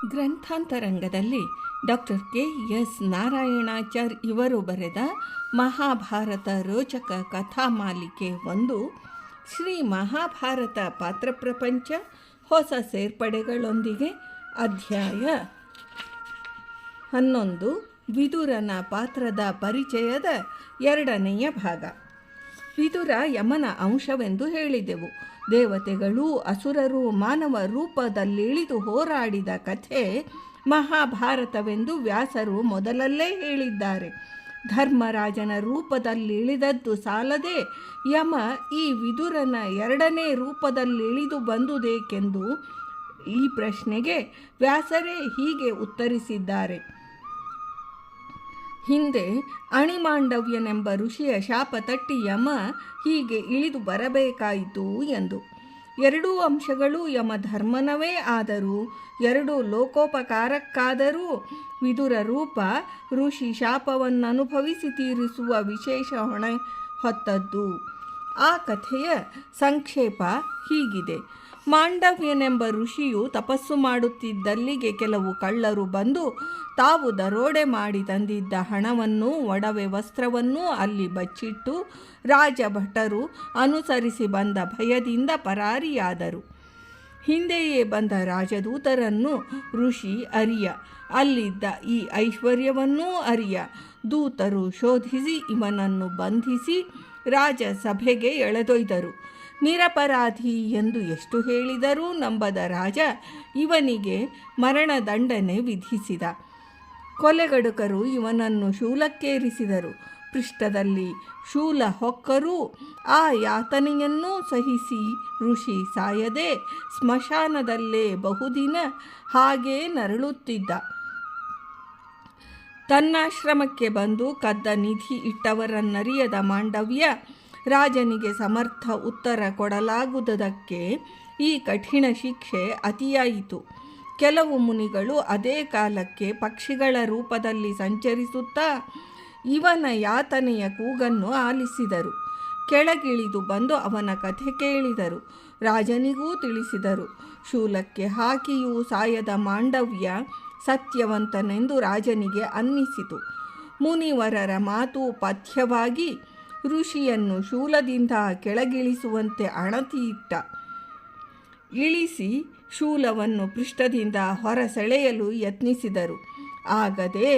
ಗ್ರಂಥಾಂತರಂಗದಲ್ಲಿ doctor KS. Narayanachar ಇವರು ಬರೆದ ಮಹಾಭಾರತ ರೋಚಕ ಕಥಾಮಾಲಿಕೆ 1 ಶ್ರೀ ಮಹಾಭಾರತ ಪಾತ್ರ ಪ್ರಪಂಚ ಹೊಸ ಸೇರ್ಪಡೆಗಳೊಂದಿಗೆ ಅಧ್ಯಾಯ 11 ವಿದುರನ ಪಾತ್ರದ ಪರಿಚಯದ 2ನೇ ಭಾಗ. ವಿದುರ ಯಮನ ಅಂಶವೆಂದು ಹೇಳಿದೆವು. ದೇವತೆಗಳು ಅಸುರರು ಮಾನವ ರೂಪದಲ್ಲಿಳಿದು ಹೋರಾಡಿದ ಕಥೆ ಮಹಾಭಾರತವೆಂದು ವ್ಯಾಸರು ಮೊದಲಲ್ಲೇ ಹೇಳಿದ್ದಾರೆ. ಧರ್ಮರಾಜನ ರೂಪದಲ್ಲಿಳಿದದ್ದು ಸಾಲದೆ ಯಮ ಈ ವಿದುರನ 2ನೇ ರೂಪದಲ್ಲಿಳಿದು ಬಂದುದೇಕೆಂದು ಈ ಪ್ರಶ್ನೆಗೆ ವ್ಯಾಸರೇ ಹೀಗೆ ಉತ್ತರಿಸಿದ್ದಾರೆ. ಹಿಂದೆ ಅಣಿಮಾಂಡವ್ಯನೆಂಬ ಋಷಿಯ ಶಾಪ ತಟ್ಟಿ ಯಮ ಹೀಗೆ ಇಳಿದು ಬರಬೇಕಾಯಿತು ಎಂದು. 2 ಅಂಶಗಳು ಯಮಧರ್ಮನವೇ ಆದರೂ 2 ಲೋಕೋಪಕಾರಕ್ಕಾದರೂ ವಿದುರ ರೂಪ ಋಷಿ ಶಾಪವನ್ನನುಭವಿಸಿ ತೀರಿಸುವ ವಿಶೇಷ ಹೊಣೆ ಹೊತ್ತದ್ದು. ಆ ಕಥೆಯ ಸಂಕ್ಷೇಪ ಹೀಗಿದೆ. ಮಾಂಡವ್ಯನೆಂಬ ಋಷಿಯು ತಪಸ್ಸು ಮಾಡುತ್ತಿದ್ದಲ್ಲಿಗೆ ಕೆಲವು ಕಳ್ಳರು ಬಂದು ತಾವು ದರೋಡೆ ಮಾಡಿ ತಂದಿದ್ದ ಹಣವನ್ನು ಒಡವೆ ವಸ್ತ್ರವನ್ನೂ ಅಲ್ಲಿ ಬಚ್ಚಿಟ್ಟು ರಾಜಭಟರು ಅನುಸರಿಸಿ ಬಂದ ಭಯದಿಂದ ಪರಾರಿಯಾದರು. ಹಿಂದೆಯೇ ಬಂದ ರಾಜದೂತರನ್ನು ಋಷಿ ಅರಿಯ, ಅಲ್ಲಿದ್ದ ಈ ಐಶ್ವರ್ಯವನ್ನೂ ಅರಿಯ. ದೂತರು ಶೋಧಿಸಿ ಇವನನ್ನು ಬಂಧಿಸಿ ರಾಜಸಭೆಗೆ ಎಳೆದೊಯ್ದರು. ನಿರಪರಾಧಿ ಎಂದು ಎಷ್ಟು ಹೇಳಿದರೂ ನಂಬದ ರಾಜ ಇವನಿಗೆ ಮರಣದಂಡನೆ ವಿಧಿಸಿದ. ಕೊಲೆಗಡುಕರು ಇವನನ್ನು ಶೂಲಕ್ಕೇರಿಸಿದರು. ಪೃಷ್ಠದಲ್ಲಿ ಶೂಲ ಹೊಕ್ಕರೂ ಆ ಯಾತನೆಯನ್ನೂ ಸಹಿಸಿ ಋಷಿ ಸಾಯದೆ ಸ್ಮಶಾನದಲ್ಲೇ ಬಹುದಿನ ಹಾಗೇ ನರಳುತ್ತಿದ್ದ. ತನ್ನಾಶ್ರಮಕ್ಕೆ ಬಂದು ಕದ್ದ ನಿಧಿ ಇಟ್ಟವರನ್ನರಿಯದ ಮಾಂಡವ್ಯ ರಾಜನಿಗೆ ಸಮರ್ಥ ಉತ್ತರ ಕೊಡಲಾಗುವುದಕ್ಕೆ ಈ ಕಠಿಣ ಶಿಕ್ಷೆ ಅತಿಯಾಯಿತು. ಕೆಲವು ಮುನಿಗಳು ಅದೇ ಕಾಲಕ್ಕೆ ಪಕ್ಷಿಗಳ ರೂಪದಲ್ಲಿ ಸಂಚರಿಸುತ್ತಾ ಇವನ ಯಾತನೆಯ ಕೂಗನ್ನು ಆಲಿಸಿದರು. ಕೆಳಗಿಳಿದು ಬಂದು ಅವನ ಕಥೆ ಕೇಳಿದರು. ರಾಜನಿಗೂ ತಿಳಿಸಿದರು. ಶೂಲಕ್ಕೆ ಹಾಕಿಯೂ ಸಾಯದ ಮಾಂಡವ್ಯ ಸತ್ಯವಂತನೆಂದು ರಾಜನಿಗೆ ಅನ್ನಿಸಿತು. ಮುನಿವರರ ಮಾತು ಪಥ್ಯವಾಗಿ ಋಷಿಯನ್ನು ಶೂಲದಿಂದ ಕೆಳಗಿಳಿಸುವಂತೆ ಅಣತಿಯಿಟ್ಟ. ಇಳಿಸಿ ಶೂಲವನ್ನು ಪೃಷ್ಠದಿಂದ ಹೊರಸೆಳೆಯಲು ಯತ್ನಿಸಿದರು. ಆಗದೆ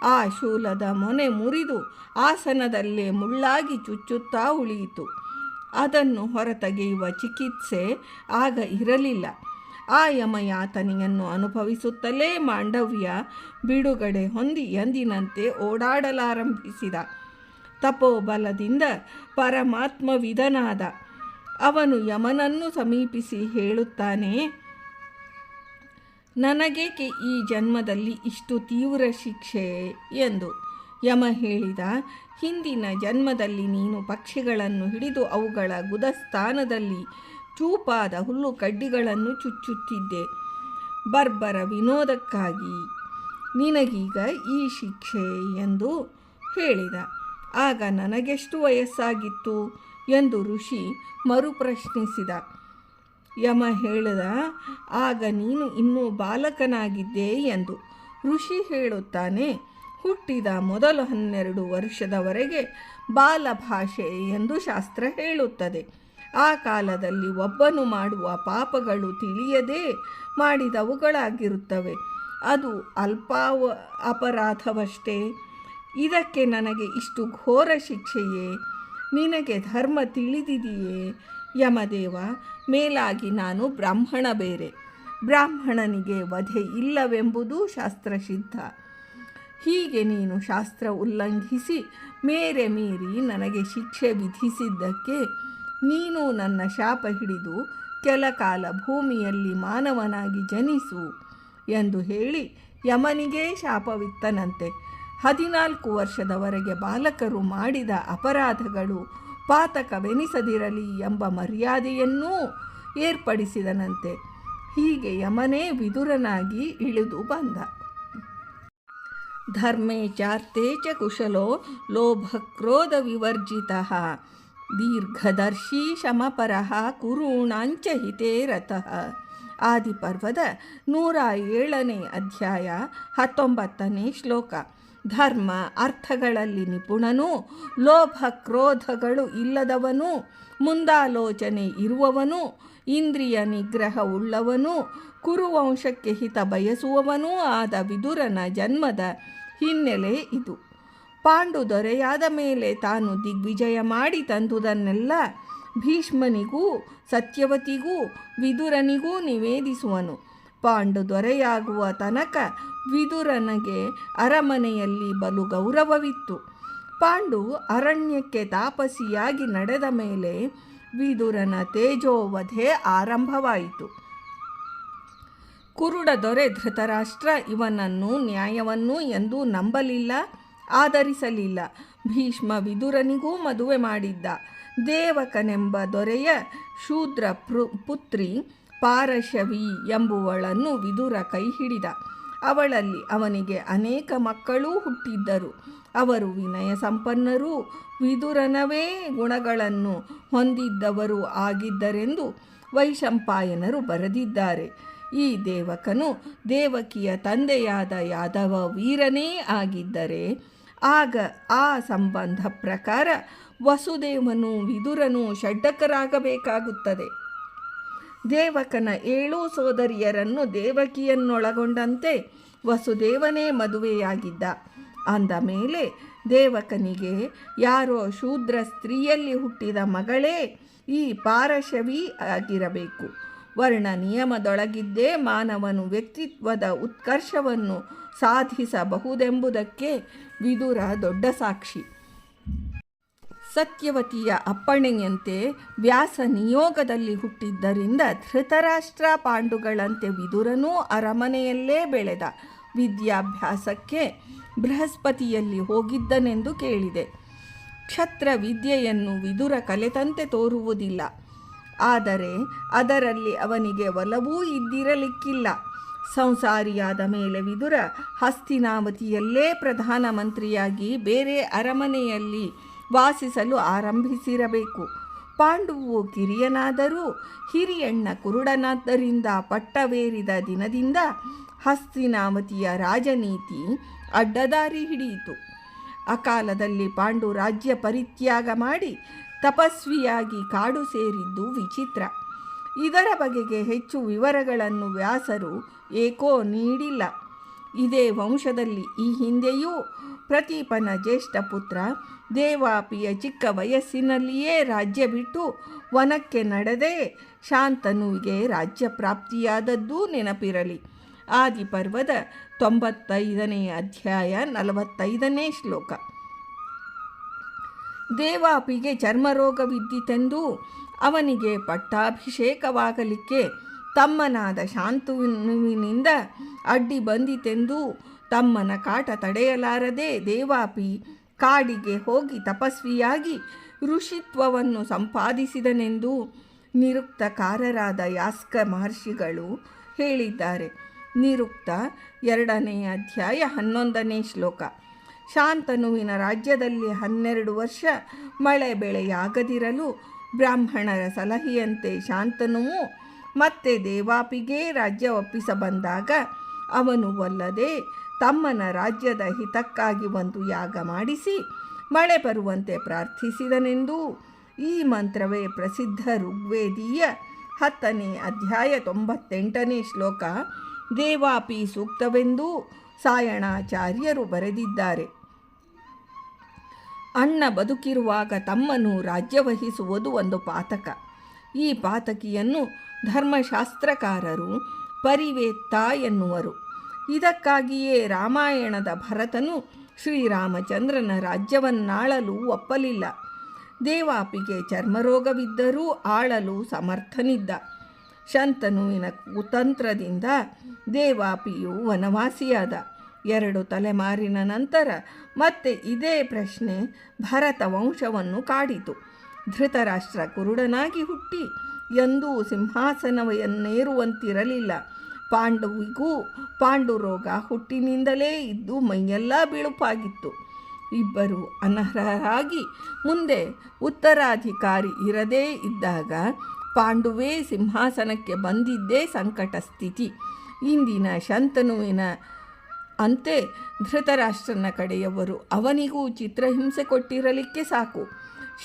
ಆ ಶೂಲದ ಮೊನೆ ಮುರಿದು ಆಸನದಲ್ಲೇ ಮುಳ್ಳಾಗಿ ಚುಚ್ಚುತ್ತಾ ಉಳಿಯಿತು. ಅದನ್ನು ಹೊರತೆಗೆಯುವ ಚಿಕಿತ್ಸೆ ಆಗ ಇರಲಿಲ್ಲ. ಆ ಯಮಯಾತನೆಯನ್ನು ಅನುಭವಿಸುತ್ತಲೇ ಮಾಂಡವ್ಯ ಬಿಡುಗಡೆ ಹೊಂದಿ ಎಂದಿನಂತೆ ಓಡಾಡಲಾರಂಭಿಸಿದ. ತಪೋಬಲದಿಂದ ಪರಮಾತ್ಮವಿದನಾದ ಅವನು ಯಮನನ್ನು ಸಮೀಪಿಸಿ ಹೇಳುತ್ತಾನೆ, ನನಗೇಕೆ ಈ ಜನ್ಮದಲ್ಲಿ ಇಷ್ಟು ತೀವ್ರ ಶಿಕ್ಷೆ ಎಂದು. ಯಮ ಹೇಳಿದ, ಹಿಂದಿನ ಜನ್ಮದಲ್ಲಿ ನೀನು ಪಕ್ಷಿಗಳನ್ನು ಹಿಡಿದು ಅವುಗಳ ಗುದಸ್ಥಾನದಲ್ಲಿ ಚೂಪಾದ ಹುಲ್ಲು ಕಡ್ಡಿಗಳನ್ನು ಚುಚ್ಚುತ್ತಿದ್ದೆ ಬರ್ಬರ ವಿನೋದಕ್ಕಾಗಿ. ನಿನಗೀಗ ಈ ಶಿಕ್ಷೆ ಎಂದು ಹೇಳಿದ. ಆಗ ನನಗೆಷ್ಟು ವಯಸ್ಸಾಗಿತ್ತು ಎಂದು ಋಷಿ ಮರುಪ್ರಶ್ನಿಸಿದ. ಯಮ ಹೇಳಿದ, ಆಗ ನೀನು ಇನ್ನೂ ಬಾಲಕನಾಗಿದ್ದೆ ಎಂದು. ಋಷಿ ಹೇಳುತ್ತಾನೆ, ಹುಟ್ಟಿದ ಮೊದಲು 12 ವರ್ಷದವರೆಗೆ ಬಾಲಭಾಷೆ ಎಂದು ಶಾಸ್ತ್ರ ಹೇಳುತ್ತದೆ. ಆ ಕಾಲದಲ್ಲಿ ಒಬ್ಬನು ಮಾಡುವ ಪಾಪಗಳು ತಿಳಿಯದೇ ಮಾಡಿದವುಗಳಾಗಿರುತ್ತವೆ. ಅದು ಅಲ್ಪ ಅಪರಾಧವಷ್ಟೇ. ಇದಕ್ಕೆ ನನಗೆ ಇಷ್ಟು ಘೋರ ಶಿಕ್ಷೆಯೇ? ನಿನಗೆ ಧರ್ಮ ತಿಳಿದಿದೆಯೇ ಯಮದೇವ? ಮೇಲಾಗಿ ನಾನು ಬ್ರಾಹ್ಮಣ ಬೇರೆ. ಬ್ರಾಹ್ಮಣನಿಗೆ ವಧೆ ಇಲ್ಲವೆಂಬುದು ಶಾಸ್ತ್ರಸಿದ್ಧ. ಹೀಗೆ ನೀನು ಶಾಸ್ತ್ರ ಉಲ್ಲಂಘಿಸಿ ಮೇರೆ ಮೀರಿ ನನಗೆ ಶಿಕ್ಷೆ ವಿಧಿಸಿದ್ದಕ್ಕೆ ನೀನು ನನ್ನ ಶಾಪ ಹಿಡಿದು ಕೆಲಕಾಲ ಭೂಮಿಯಲ್ಲಿ ಮಾನವನಾಗಿ ಜನಿಸು ಎಂದು ಹೇಳಿ ಯಮನಿಗೇ ಶಾಪವಿತ್ತನಂತೆ. 14 ವರ್ಷದವರೆಗೆ ಬಾಲಕರು ಮಾಡಿದ ಅಪರಾಧಗಳು ಪಾತಕವೆನಿಸದಿರಲಿ ಎಂಬ ಮರ್ಯಾದೆಯನ್ನೂ ಏರ್ಪಡಿಸಿದನಂತೆ. ಹೀಗೆ ಯಮನೇ ವಿದುರನಾಗಿ ಇಳಿದು ಬಂದ. ಧರ್ಮೇ ಚಾರ್ತೆ ಚ ಕುಶಲೋ ಲೋಭಕ್ರೋಧ ವಿವರ್ಜಿತಃ ದೀರ್ಘದರ್ಶಿ ಶಮಪರಃ ಕುರುಣಾಂಚ ಹಿತೇ ರತಃ ಆದಿಪರ್ವದ 107ನೇ ಅಧ್ಯಾಯ 19ನೇ ಶ್ಲೋಕ. ಧರ್ಮ ಅರ್ಥಗಳಲ್ಲಿ ನಿಪುಣನು, ಲೋಭ ಕ್ರೋಧಗಳು ಇಲ್ಲದವನು, ಮುಂದಾಲೋಚನೆ ಇರುವವನು, ಇಂದ್ರಿಯ ನಿಗ್ರಹ ಉಳ್ಳವನು, ಕುರುವಂಶಕ್ಕೆ ಹಿತ ಬಯಸುವವನೂ ಆದ ವಿದುರನ ಜನ್ಮದ ಹಿನ್ನೆಲೆ ಇದು. ಪಾಂಡು ದೊರೆಯಾದ ಮೇಲೆ ತಾನು ದಿಗ್ವಿಜಯ ಮಾಡಿ ತಂದುದನ್ನೆಲ್ಲ ಭೀಷ್ಮನಿಗೂ ಸತ್ಯವತಿಗೂ ವಿದುರನಿಗೂ ನಿವೇದಿಸುವನು. ಪಾಂಡು ದೊರೆಯಾಗುವ ತನಕ ವಿದುರನಿಗೆ ಅರಮನೆಯಲ್ಲಿ ಬಲು ಗೌರವವಿತ್ತು. ಪಾಂಡು ಅರಣ್ಯಕ್ಕೆ ತಾಪಸಿಯಾಗಿ ನಡೆದ ಮೇಲೆ ವಿದುರನ ತೇಜೋವಧೆ ಆರಂಭವಾಯಿತು. ಕುರುಡ ದೊರೆ ಧೃತರಾಷ್ಟ್ರ ಇವನನ್ನು ನ್ಯಾಯವನ್ನು ಎಂದೂ ನಂಬಲಿಲ್ಲ, ಆದರಿಸಲಿಲ್ಲ. ಭೀಷ್ಮ ವಿದುರನಿಗೂ ಮದುವೆ ಮಾಡಿದ್ದ. ದೇವಕನೆಂಬ ದೊರೆಯ ಶೂದ್ರ ಪುತ್ರಿ ಪಾರಶವಿ ಎಂಬುವಳನ್ನು ವಿದುರ ಕೈ ಹಿಡಿದ. ಅವಳಲ್ಲಿ ಅವನಿಗೆ ಅನೇಕ ಮಕ್ಕಳೂ ಹುಟ್ಟಿದ್ದರು. ಅವರು ವಿನಯ ಸಂಪನ್ನರೂ ವಿದುರನವೇ ಗುಣಗಳನ್ನು ಹೊಂದಿದ್ದವರು ಆಗಿದ್ದರೆಂದು ವೈಶಂಪಾಯನರು ಬರೆದಿದ್ದಾರೆ. ಈ ದೇವಕನು ದೇವಕಿಯ ತಂದೆಯಾದ ಯಾದವ ವೀರನೇ ಆಗಿದ್ದರೆ ಆಗ ಆ ಸಂಬಂಧ ಪ್ರಕಾರ ವಸುದೇವನು ವಿದುರನು ಷಡ್ಡಕರಾಗಬೇಕಾಗುತ್ತದೆ. ದೇವಕನ 7 ಸೋದರಿಯರನ್ನು ದೇವಕಿಯನ್ನೊಳಗೊಂಡಂತೆ ವಸುದೇವನೇ ಮದುವೆಯಾಗಿದ್ದ. ಅಂದ ಮೇಲೆ ದೇವಕನಿಗೆ ಯಾರೋ ಶೂದ್ರ ಸ್ತ್ರೀಯಲ್ಲಿ ಹುಟ್ಟಿದ ಮಗಳೇ ಈ ಪಾರಶವಿ ಆಗಿರಬೇಕು. ವರ್ಣ ನಿಯಮದೊಳಗಿದ್ದೇ ಮಾನವನು ವ್ಯಕ್ತಿತ್ವದ ಉತ್ಕರ್ಷವನ್ನು ಸಾಧಿಸಬಹುದೆಂಬುದಕ್ಕೆ ವಿದುರ ದೊಡ್ಡ ಸಾಕ್ಷಿ. ಸತ್ಯವತಿಯ ಅಪ್ಪಣೆಯಂತೆ ವ್ಯಾಸ ನಿಯೋಗದಲ್ಲಿ ಹುಟ್ಟಿದ್ದರಿಂದ ಧೃತರಾಷ್ಟ್ರ ಪಾಂಡುಗಳಂತೆ ವಿದುರನೂ ಅರಮನೆಯಲ್ಲೇ ಬೆಳೆದ. ವಿದ್ಯಾಭ್ಯಾಸಕ್ಕೆ ಬೃಹಸ್ಪತಿಯಲ್ಲಿ ಹೋಗಿದ್ದನೆಂದು ಕೇಳಿದೆ. ಕ್ಷತ್ರ ವಿದ್ಯೆಯನ್ನು ವಿದುರ ಕಲಿತಂತೆ ತೋರುವುದಿಲ್ಲ. ಆದರೆ ಅದರಲ್ಲಿ ಅವನಿಗೆ ಒಲವೂ ಇದ್ದಿರಲಿಕ್ಕಿಲ್ಲ. ಸಂಸಾರಿಯಾದ ಮೇಲೆ ವಿದುರ ಹಸ್ತಿನಾವತಿಯಲ್ಲೇ ಪ್ರಧಾನಮಂತ್ರಿಯಾಗಿ ಬೇರೆ ಅರಮನೆಯಲ್ಲಿ ವಾಸಿಸಲು ಆರಂಭಿಸಿರಬೇಕು. ಪಾಂಡುವು ಕಿರಿಯನಾದರೂ ಹಿರಿಯಣ್ಣ ಕುರುಡನಾದ್ದರಿಂದ ಪಟ್ಟವೇರಿದ ದಿನದಿಂದ ಹಸ್ತಿನಾವತಿಯ ರಾಜನೀತಿ ಅಡ್ಡದಾರಿ ಹಿಡಿಯಿತು. ಅಕಾಲದಲ್ಲಿ ಪಾಂಡು ರಾಜ್ಯ ಪರಿತ್ಯಾಗ ಮಾಡಿ ತಪಸ್ವಿಯಾಗಿ ಕಾಡು ಸೇರಿದ್ದು ವಿಚಿತ್ರ. ಇದರ ಬಗೆಗೆ ಹೆಚ್ಚು ವಿವರಗಳನ್ನು ವ್ಯಾಸರು ಏಕೋ ನೀಡಿಲ್ಲ. ಇದೇ ವಂಶದಲ್ಲಿ ಈ ಹಿಂದೆಯೂ ಪ್ರತೀಪನ ಜ್ಯೇಷ್ಠ ಪುತ್ರ ದೇವಾಪಿಯ ಚಿಕ್ಕ ವಯಸ್ಸಿನಲ್ಲಿಯೇ ರಾಜ್ಯ ಬಿಟ್ಟು ವನಕ್ಕೆ ನಡೆದೇ ಶಾಂತನುವಿಗೆ ರಾಜ್ಯ ಪ್ರಾಪ್ತಿಯಾದದ್ದೂ ನೆನಪಿರಲಿ. ಆದಿಪರ್ವದ 95ನೇ ಅಧ್ಯಾಯ 45ನೇ ಶ್ಲೋಕ. ದೇವಾಪಿಗೆ ಚರ್ಮರೋಗವಿದ್ದಿತೆಂದು ಅವನಿಗೆ ಪಟ್ಟಾಭಿಷೇಕವಾಗಲಿಕ್ಕೆ ತಮ್ಮನಾದ ಶಾಂತನುವಿನಿಂದ ಅಡ್ಡಿ ಬಂದಿತೆಂದು ತಮ್ಮನ ಕಾಟ ತಡೆಯಲಾರದೆ ದೇವಾಪಿ ಕಾಡಿಗೆ ಹೋಗಿ ತಪಸ್ವಿಯಾಗಿ ಋಷಿತ್ವವನ್ನು ಸಂಪಾದಿಸಿದನೆಂದು ನಿರುಕ್ತಕಾರರಾದ ಯಾಸ್ಕ ಮಹರ್ಷಿಗಳು ಹೇಳಿದ್ದಾರೆ. ನಿರುಕ್ತ 2ನೇ ಅಧ್ಯಾಯ 11ನೇ ಶ್ಲೋಕ. ಶಾಂತನುವಿನ ರಾಜ್ಯದಲ್ಲಿ 12 ವರ್ಷ ಮಳೆ ಬೆಳೆಯಾಗದಿರಲು ಬ್ರಾಹ್ಮಣರ ಸಲಹೆಯಂತೆ ಶಾಂತನುವು ಮತ್ತೆ ದೇವಾಪಿಗೆ ರಾಜ್ಯ ಒಪ್ಪಿಸ ಬಂದಾಗ ಅವನು ಒಲ್ಲದೆ ತಮ್ಮನ ರಾಜ್ಯದ ಹಿತಕ್ಕಾಗಿ ಒಂದು ಯಾಗ ಮಾಡಿಸಿ ಮಳೆ ಬರುವಂತೆ ಪ್ರಾರ್ಥಿಸಿದನೆಂದು ಈ ಮಂತ್ರವೇ ಪ್ರಸಿದ್ಧ ಋಗ್ವೇದೀಯ 10ನೇ ಅಧ್ಯಾಯ 98ನೇ ಶ್ಲೋಕ ದೇವಾಪಿ ಸೂಕ್ತವೆಂದು ಸಾಯಣಾಚಾರ್ಯರು ಬರೆದಿದ್ದಾರೆ. ಅಣ್ಣ ಬದುಕಿರುವಾಗ ತಮ್ಮನು ರಾಜ್ಯ ವಹಿಸುವುದು ಒಂದು ಪಾತಕ. ಈ ಪಾತಕಿಯನ್ನು ಧರ್ಮಶಾಸ್ತ್ರಕಾರರು ಪರಿವೇತ್ತ ಎನ್ನುವರು. ಇದಕ್ಕಾಗಿಯೇ ರಾಮಾಯಣದ ಭರತನು ಶ್ರೀರಾಮಚಂದ್ರನ ರಾಜ್ಯವನ್ನಾಳಲು ಒಪ್ಪಲಿಲ್ಲ. ದೇವಾಪಿಗೆ ಚರ್ಮರೋಗವಿದ್ದರೂ ಆಳಲು ಸಮರ್ಥನಿದ್ದ. ಶಂತನುವಿನ ಕುತಂತ್ರದಿಂದ ದೇವಾಪಿಯು ವನವಾಸಿಯಾದ. 2 ತಲೆಮಾರಿನ ನಂತರ ಮತ್ತೆ ಇದೇ ಪ್ರಶ್ನೆ ಭರತ ವಂಶವನ್ನು ಕಾಡಿತು. ಧೃತರಾಷ್ಟ್ರ ಕುರುಡನಾಗಿ ಹುಟ್ಟಿ ಎಂದೂ ಸಿಂಹಾಸನವನ್ನೇರುವಂತಿರಲಿಲ್ಲ. ಪಾಂಡುವಿಗೂ ಪಾಂಡುರೋಗ ಹುಟ್ಟಿನಿಂದಲೇ ಇದ್ದು ಮೈಯೆಲ್ಲ ಬಿಳುಪಾಗಿತ್ತು. ಇಬ್ಬರು ಅನರ್ಹರಾಗಿ ಮುಂದೆ ಉತ್ತರಾಧಿಕಾರಿ ಇರದೇ ಇದ್ದಾಗ ಪಾಂಡುವೇ ಸಿಂಹಾಸನಕ್ಕೆ ಬಂದಿದ್ದೇ ಸಂಕಟ ಸ್ಥಿತಿ. ಇಂದಿನ ಶಂತನುವಿನ ಅಂತೆ ಧೃತರಾಷ್ಟ್ರನ ಕಡೆಯವರು ಅವನಿಗೂ ಚಿತ್ರಹಿಂಸೆ ಕೊಟ್ಟಿರಲಿಕ್ಕೆ ಸಾಕು.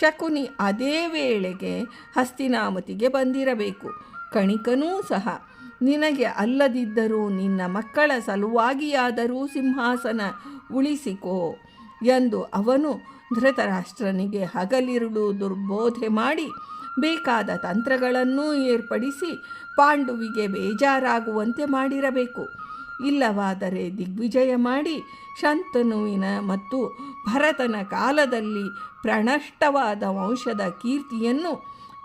ಶಕುನಿ ಅದೇ ವೇಳೆಗೆ ಹಸ್ತಿನಾವತಿಗೆ ಬಂದಿರಬೇಕು. ಕಣಿಕನೂ ಸಹ ನಿನಗೆ ಅಲ್ಲದಿದ್ದರೂ ನಿನ್ನ ಮಕ್ಕಳ ಸಲುವಾಗಿಯಾದರೂ ಸಿಂಹಾಸನ ಉಳಿಸಿಕೋ ಎಂದು ಅವನು ಧೃತರಾಷ್ಟ್ರನಿಗೆ ಹಗಲಿರುಳು ದುರ್ಬೋಧೆ ಮಾಡಿ ಬೇಕಾದ ತಂತ್ರಗಳನ್ನೂ ಏರ್ಪಡಿಸಿ ಪಾಂಡುವಿಗೆ ಬೇಜಾರಾಗುವಂತೆ ಮಾಡಿರಬೇಕು. ಇಲ್ಲವಾದರೆ ದಿಗ್ವಿಜಯ ಮಾಡಿ ಶಂತನುವಿನ ಮತ್ತು ಭರತನ ಕಾಲದಲ್ಲಿ ಪ್ರಣಷ್ಟವಾದ ವಂಶದ ಕೀರ್ತಿಯನ್ನು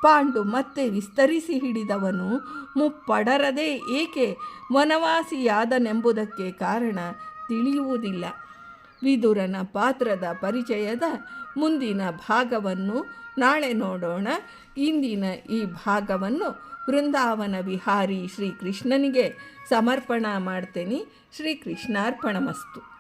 ಪಾಂಡು ಮತ್ತೆ ವಿಸ್ತರಿಸಿ ಹಿಡಿದವನು ಮುಪ್ಪಡರದೆ ಏಕೆ ವನವಾಸಿಯಾದನೆಂಬುದಕ್ಕೆ ಕಾರಣ ತಿಳಿಯುವುದಿಲ್ಲ. ವಿದುರನ ಪಾತ್ರದ ಪರಿಚಯದ ಮುಂದಿನ ಭಾಗವನ್ನು ನಾಳೆ ನೋಡೋಣ. ಇಂದಿನ ಈ ಭಾಗವನ್ನು ವೃಂದಾವನ ವಿಹಾರಿ ಶ್ರೀಕೃಷ್ಣನಿಗೆ ಸಮರ್ಪಣೆ ಮಾಡ್ತೇನೆ. ಶ್ರೀಕೃಷ್ಣಾರ್ಪಣಮಸ್ತು.